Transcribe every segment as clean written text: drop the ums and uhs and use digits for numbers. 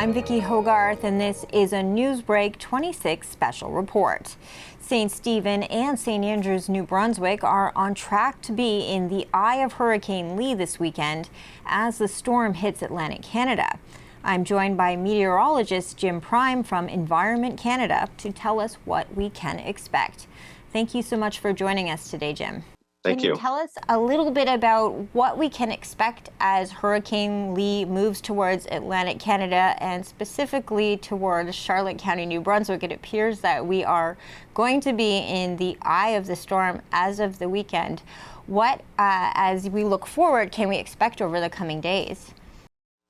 I'm Vicki Hogarth, and this is a NewsBreak26 special report. St. Stephen and St. Andrews, New Brunswick are on track to be in the eye of Hurricane Lee this weekend as the storm hits Atlantic Canada. I'm joined by meteorologist Jim Prime from Environment Canada to tell us what we can expect. Thank you so much for joining us today, Jim. Thank you. Can you tell us a little bit about what we can expect as Hurricane Lee moves towards Atlantic Canada and specifically towards Charlotte County, New Brunswick? It appears that we are going to be in the eye of the storm as of the weekend. What, as we look forward, can we expect over the coming days?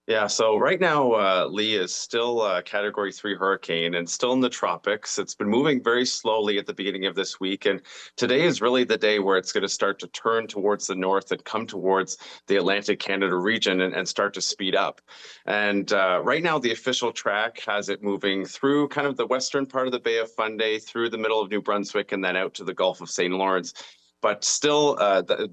Yeah, so right now, Lee is still a Category 3 hurricane and still in the tropics. It's been moving very slowly at the beginning of this week, and today is really the day where it's going to start to turn towards the north and come towards the Atlantic Canada region and start to speed up. And right now, the official track has it moving through kind of the western part of the Bay of Fundy, through the middle of New Brunswick, and then out to the Gulf of St. Lawrence. But still,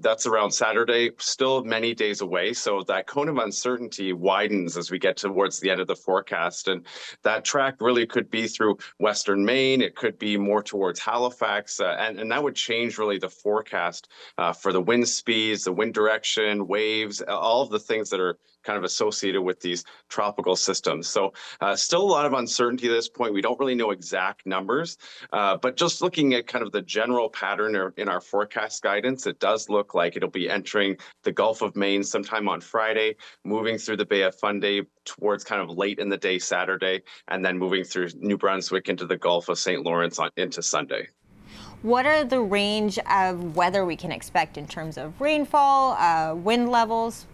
that's around Saturday, still many days away. So that cone of uncertainty widens as we get towards the end of the forecast. And that track really could be through Western Maine. It could be more towards Halifax. And that would change really the forecast for the wind speeds, the wind direction, waves, all of the things that are kind of associated with these tropical systems. So still a lot of uncertainty at this point. We don't really know exact numbers, but just looking at kind of the general pattern in our forecast guidance, it does look like it'll be entering the Gulf of Maine sometime on Friday, moving through the Bay of Fundy towards kind of late in the day Saturday, and then moving through New Brunswick into the Gulf of St. Lawrence into Sunday. What are the range of weather we can expect in terms of rainfall, wind levels?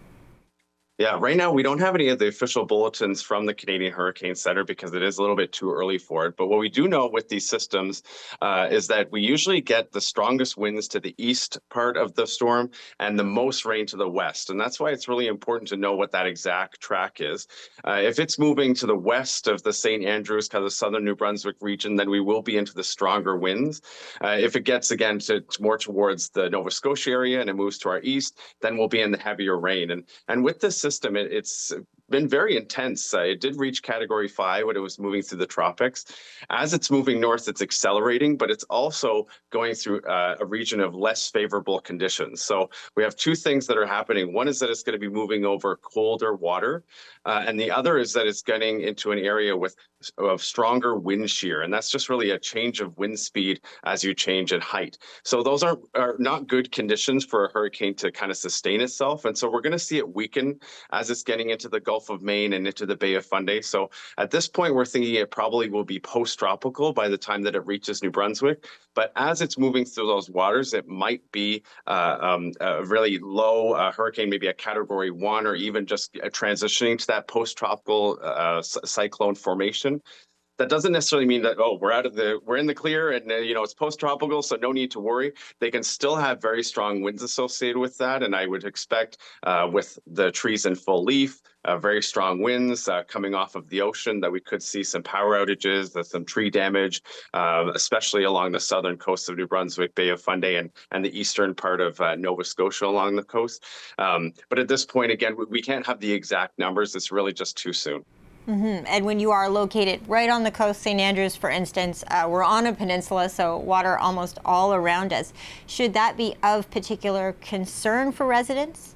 Yeah, right now we don't have any of the official bulletins from the Canadian Hurricane Center because it is a little bit too early for it. But what we do know with these systems is that we usually get the strongest winds to the east part of the storm and the most rain to the west. And that's why it's really important to know what that exact track is. If it's moving to the west of the St. Andrews, kind of the southern New Brunswick region, then we will be into the stronger winds. If it gets again to more towards the Nova Scotia area and it moves to our east, then we'll be in the heavier rain. And with this system, it's been very intense. It did reach Category 5 when it was moving through the tropics. As it's moving north, it's accelerating, but it's also going through a region of less favorable conditions. So we have two things that are happening. One is that it's going to be moving over colder water, and the other is that it's getting into an area of stronger wind shear, and that's just really a change of wind speed as you change in height. So those are not good conditions for a hurricane to kind of sustain itself, and so we're going to see it weaken as it's getting into the Gulf of Maine and into the Bay of Fundy. So at this point, we're thinking it probably will be post-tropical by the time that it reaches New Brunswick. But as it's moving through those waters, it might be a really low hurricane, maybe a Category 1, or even just transitioning to that post-tropical cyclone formation. That doesn't necessarily mean that, oh, we're in the clear and it's post-tropical, so no need to worry. They can still have very strong winds associated with that, and I would expect with the trees in full leaf, very strong winds coming off of the ocean, that we could see some power outages, some tree damage, especially along the southern coast of New Brunswick, Bay of Fundy, and the eastern part of Nova Scotia along the coast. But at this point, again, we can't have the exact numbers. It's really just too soon. Mm-hmm. And when you are located right on the coast, St. Andrews, for instance, we're on a peninsula, so water almost all around us. Should that be of particular concern for residents?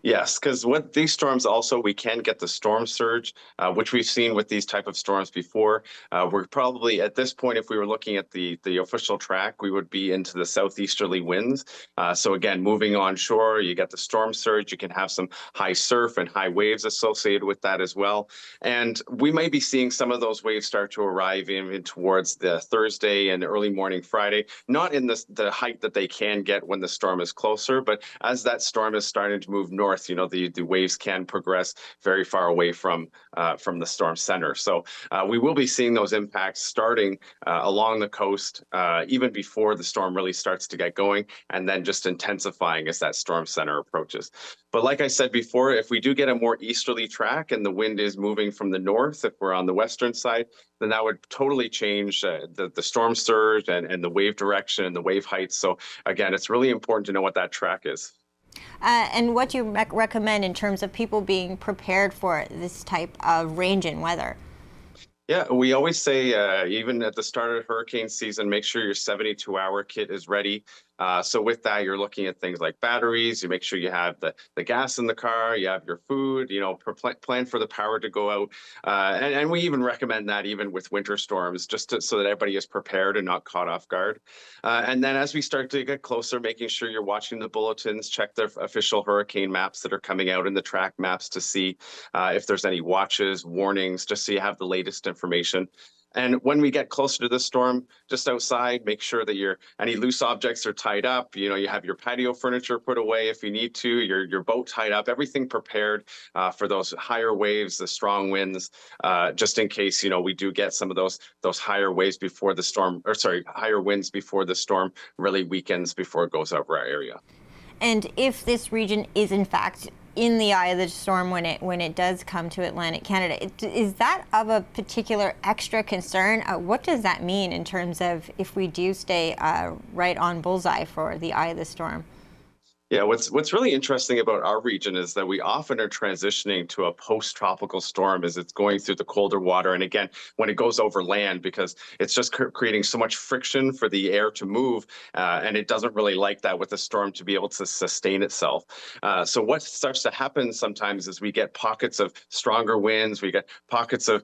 Yes, because with these storms also, we can get the storm surge, which we've seen with these type of storms before. We're probably, at this point, if we were looking at the official track, we would be into the southeasterly winds. So again, moving onshore, you get the storm surge. You can have some high surf and high waves associated with that as well. And we might be seeing some of those waves start to arrive in towards the Thursday and early morning Friday, not in the height that they can get when the storm is closer, but as that storm is starting to move north, the waves can progress very far away from the storm center. So we will be seeing those impacts starting along the coast even before the storm really starts to get going, and then just intensifying as that storm center approaches. But like I said before, if we do get a more easterly track and the wind is moving from the north, if we're on the western side, then that would totally change the storm surge and the wave direction and the wave heights. So again, it's really important to know what that track is. And what do you recommend in terms of people being prepared for this type of range in weather? Yeah, we always say, even at the start of hurricane season, make sure your 72-hour kit is ready. So with that, you're looking at things like batteries. You make sure you have the gas in the car, you have your food, plan for the power to go out. And we even recommend that even with winter storms, so that everybody is prepared and not caught off guard. And then as we start to get closer, making sure you're watching the bulletins, check the official hurricane maps that are coming out and the track maps to see if there's any watches, warnings, just so you have the latest information. And when we get closer to the storm, just outside, make sure that any loose objects are tied up. You have your patio furniture put away if you need to, your boat tied up, everything prepared for those higher waves, the strong winds, just in case, we do get some of those higher waves before the storm, higher winds before the storm really weakens before it goes over our area. And if this region is in fact in the eye of the storm when it does come to Atlantic Canada, is that of a particular extra concern? What does that mean in terms of if we do stay right on bullseye for the eye of the storm? Yeah, what's really interesting about our region is that we often are transitioning to a post-tropical storm as it's going through the colder water. And again, when it goes over land, because it's just creating so much friction for the air to move, and it doesn't really like that with the storm to be able to sustain itself. So what starts to happen sometimes is we get pockets of stronger winds, we get pockets of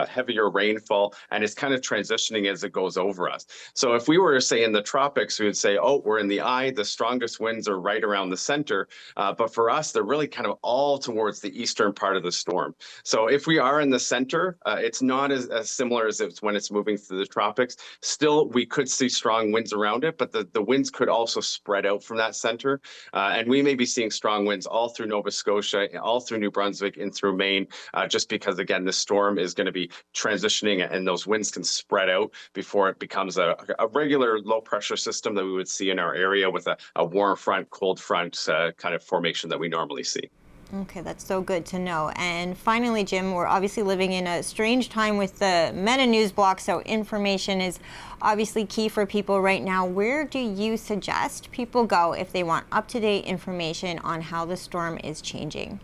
heavier rainfall, and it's kind of transitioning as it goes over us. So if we were, say, in the tropics, we would say, oh, we're in the eye, the strongest winds are right around the center. But for us, they're really kind of all towards the eastern part of the storm. So if we are in the center, it's not as similar as it's when it's moving through the tropics. Still, we could see strong winds around it, but the winds could also spread out from that center. And we may be seeing strong winds all through Nova Scotia, all through New Brunswick, and through Maine, just because, again, the storm is going to be transitioning and those winds can spread out before it becomes a regular low pressure system that we would see in our area with a warm front, cold front kind of formation that we normally see. Okay, that's so good to know. And finally, Jim, we're obviously living in a strange time with the Meta News block, so information is obviously key for people right now. Where do you suggest people go if they want up-to-date information on how the storm is changing?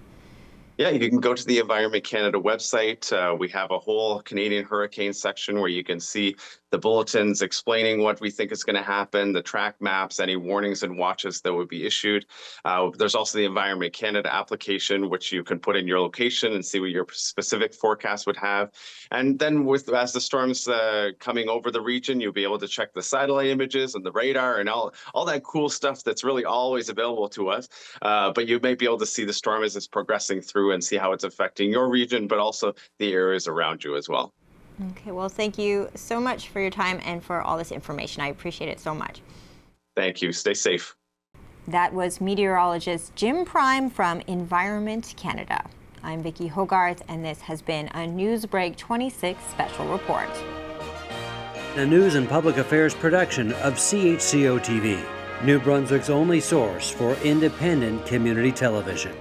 Yeah, you can go to the Environment Canada website. We have a whole Canadian hurricane section where you can see the bulletins explaining what we think is going to happen, the track maps, any warnings and watches that would be issued. There's also the Environment Canada application, which you can put in your location and see what your specific forecast would have. And then as the storm's coming over the region, you'll be able to check the satellite images and the radar and all that cool stuff that's really always available to us. But you may be able to see the storm as it's progressing through and see how it's affecting your region, but also the areas around you as well. Okay, well, thank you so much for your time and for all this information. I appreciate it so much. Thank you. Stay safe. That was meteorologist Jim Prime from Environment Canada. I'm Vicki Hogarth, and this has been a NewsBreak26 special report. A news and public affairs production of CHCO-TV, New Brunswick's only source for independent community television.